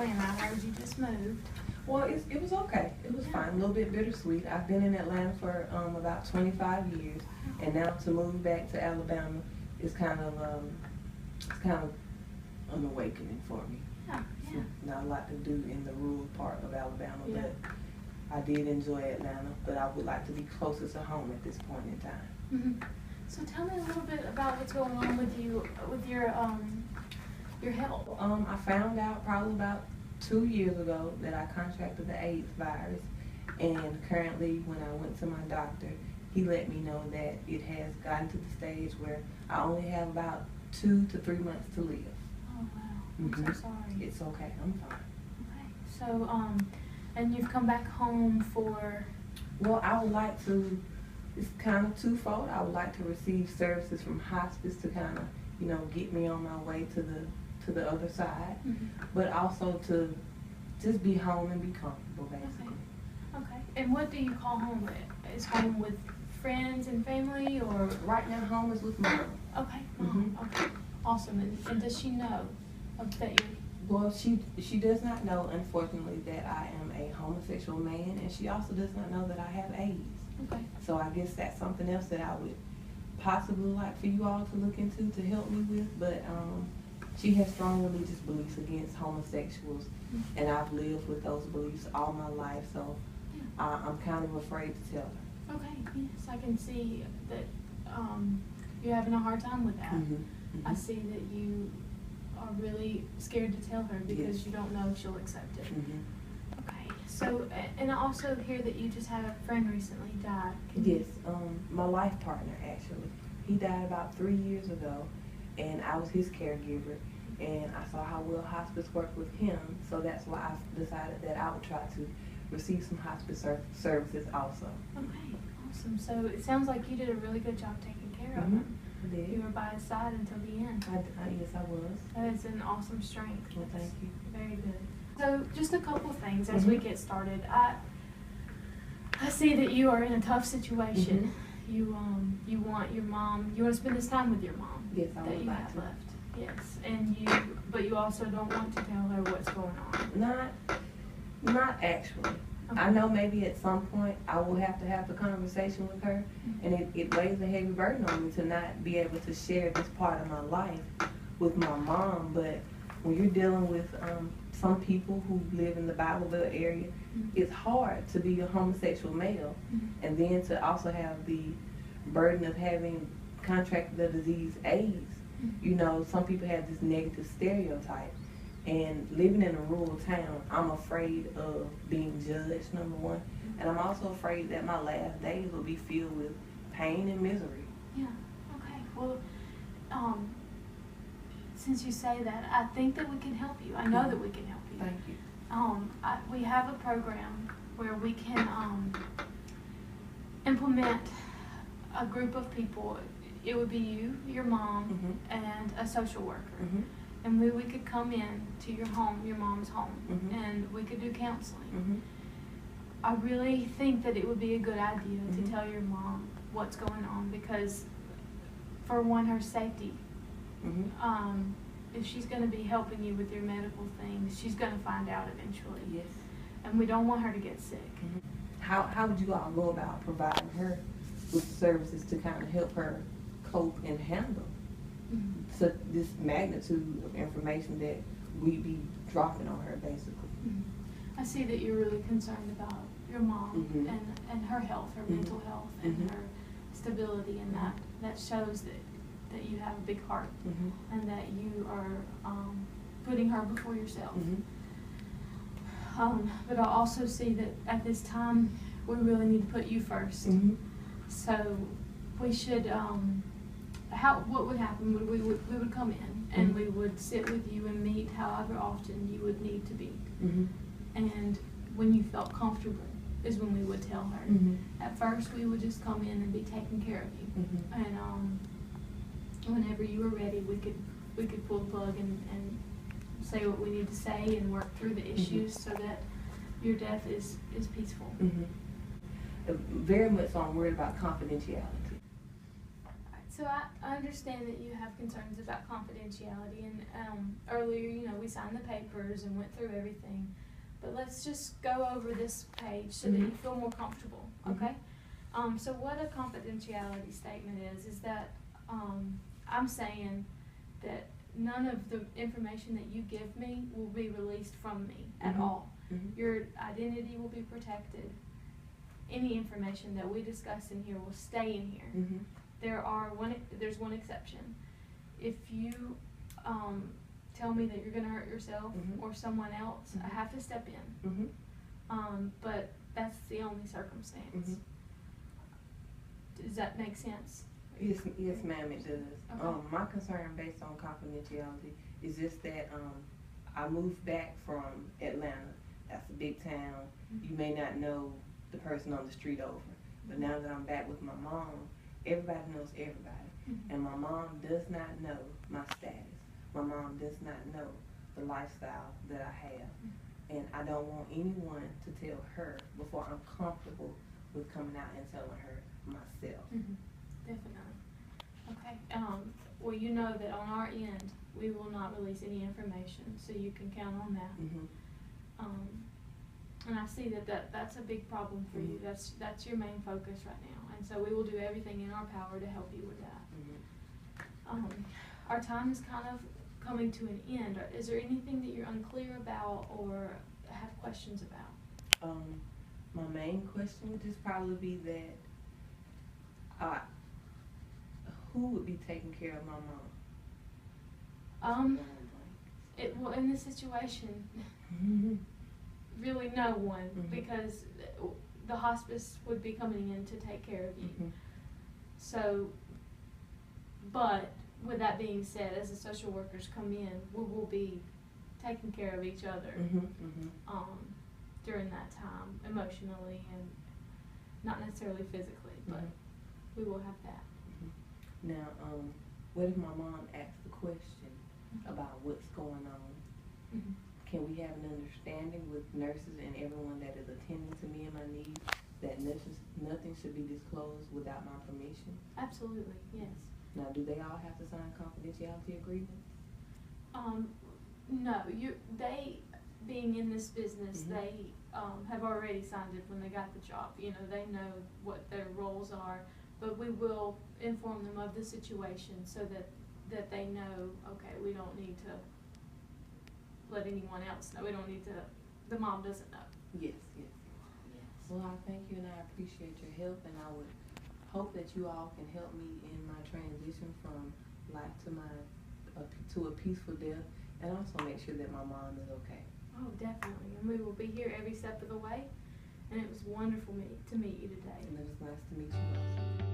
Atlanta. I heard you just moved. Well, it was okay. It was fine. A little bit bittersweet. I've been in Atlanta for about 25 years, and now to move back to Alabama is kind of an awakening for me. Yeah, yeah. Not a lot to do in the rural part of Alabama, Yeah. but I did enjoy Atlanta. But I would like to be closer to home at this point in time. Mm-hmm. So tell me a little bit about what's going on with you, with your health. I found out probably about 2 years ago that I contracted the AIDS virus, and currently when I went to my doctor, he let me know that it has gotten to the stage where I only have about 2 to 3 months to live. Oh wow, I'm so sorry. It's okay, I'm fine. Okay, so and you've come back home for? Well, I would like to, it's kind of twofold. I would like to receive services from hospice to kind of, get me on my way to the other side, but also to just be home and be comfortable, basically. Okay. And what do you call home? Is home with friends and family, or? Right now, home is with mom. Okay, mom. Okay, awesome. And does she know that you're? Well, she does not know, unfortunately, that I am a homosexual man, and she also does not know that I have AIDS. Okay. So I guess that's something else that I would possibly like for you all to look into to help me with, but she has strong religious beliefs against homosexuals, and I've lived with those beliefs all my life, so I'm kind of afraid to tell her. Okay, yes, I can see that you're having a hard time with that. I see that you are really scared to tell her because you don't know if she'll accept it. Okay, so, and I also hear that you just had a friend recently die. Yes, my life partner, actually. He died about 3 years ago, and I was his caregiver, and I saw how well hospice worked with him, so that's why I decided that I would try to receive some hospice services also. Okay, awesome. So it sounds like you did a really good job taking care of him. I did. You were by his side until the end. Yes, I was. That is an awesome strength. Well, thank you. Very good. So just a couple things as we get started. I see that you are in a tough situation. You want your mom. You want to spend this time with your mom. Yes, I that would you like have to. left. Yes, but you also don't want to tell her what's going on. Not actually. Okay. I know maybe at some point I will have to have the conversation with her, and it weighs a heavy burden on me to not be able to share this part of my life with my mom. But when you're dealing with some people who live in the Bible Belt area, it's hard to be a homosexual male, and then to also have the burden of having contracted the disease AIDS. Some people have this negative stereotype. And living in a rural town, I'm afraid of being judged, number one. And I'm also afraid that my last days will be filled with pain and misery. Yeah, okay. Well, since you say that, I think that we can help you. I know that we can help you. Thank you. We have a program where we can implement a group of people. It would be you, your mom, and a social worker. And we could come in to your home, your mom's home, and we could do counseling. I really think that it would be a good idea to tell your mom what's going on because, for one, her safety. If she's going to be helping you with your medical things, she's going to find out eventually. Yes. And we don't want her to get sick. How would you all go about providing her with services to kind of help her cope and handle so this magnitude of information that we be dropping on her, basically? I see that you're really concerned about your mom and her health, her mental health, and her stability, and that shows that you have a big heart and that you are putting her before yourself. But I also see that at this time we really need to put you first. So we should. What would happen? We would come in and we would sit with you and meet however often you would need to be. And when you felt comfortable is when we would tell her. At first we would just come in and be taking care of you. And whenever you were ready, we could pull the plug and say what we need to say and work through the issues so that your death is peaceful. Very much so. I'm worried about confidentiality. So I understand that you have concerns about confidentiality, and earlier, we signed the papers and went through everything. But let's just go over this page so that you feel more comfortable, okay? So what a confidentiality statement is that I'm saying that none of the information that you give me will be released from me at all. Your identity will be protected. Any information that we discuss in here will stay in here. There's one exception. If you tell me that you're going to hurt yourself or someone else, I have to step in. But that's the only circumstance. Does that make sense? Yes, ma'am, it does. Okay. My concern based on confidentiality is just that I moved back from Atlanta. That's a big town. You may not know the person on the street over. But now that I'm back with my mom, everybody knows everybody. And my mom does not know my status. My mom does not know the lifestyle that I have. And I don't want anyone to tell her before I'm comfortable with coming out and telling her myself. Definitely. Okay. Well, you know that on our end, we will not release any information, so you can count on that. And I see that's a big problem for you. That's your main focus right now, and so we will do everything in our power to help you with that. Our time is kind of coming to an end. Is there anything that you're unclear about or have questions about? My main question would just probably be that who would be taking care of my mom? Well, in this situation, really no one, because the hospice would be coming in to take care of you. So, but with that being said, as the social workers come in, we will be taking care of each other during that time, emotionally and not necessarily physically, but we will have that. Now, what if my mom asks the question about what's going on? Can we have an understanding with nurses and everyone that is attending to me and my needs that nothing should be disclosed without my permission? Absolutely, yes. Now, do they all have to sign confidentiality agreements? No, they being in this business, they have already signed it when they got the job. They know what their roles are, but we will inform them of the situation so that they know, okay, we don't need to let anyone else know. We don't need to, the mom doesn't know. Yes. Well, I thank you and I appreciate your help, and I would hope that you all can help me in my transition from life to a peaceful death, and also make sure that my mom is okay. Oh, definitely. And we will be here every step of the way. And it was wonderful to meet you today. And it was nice to meet you also.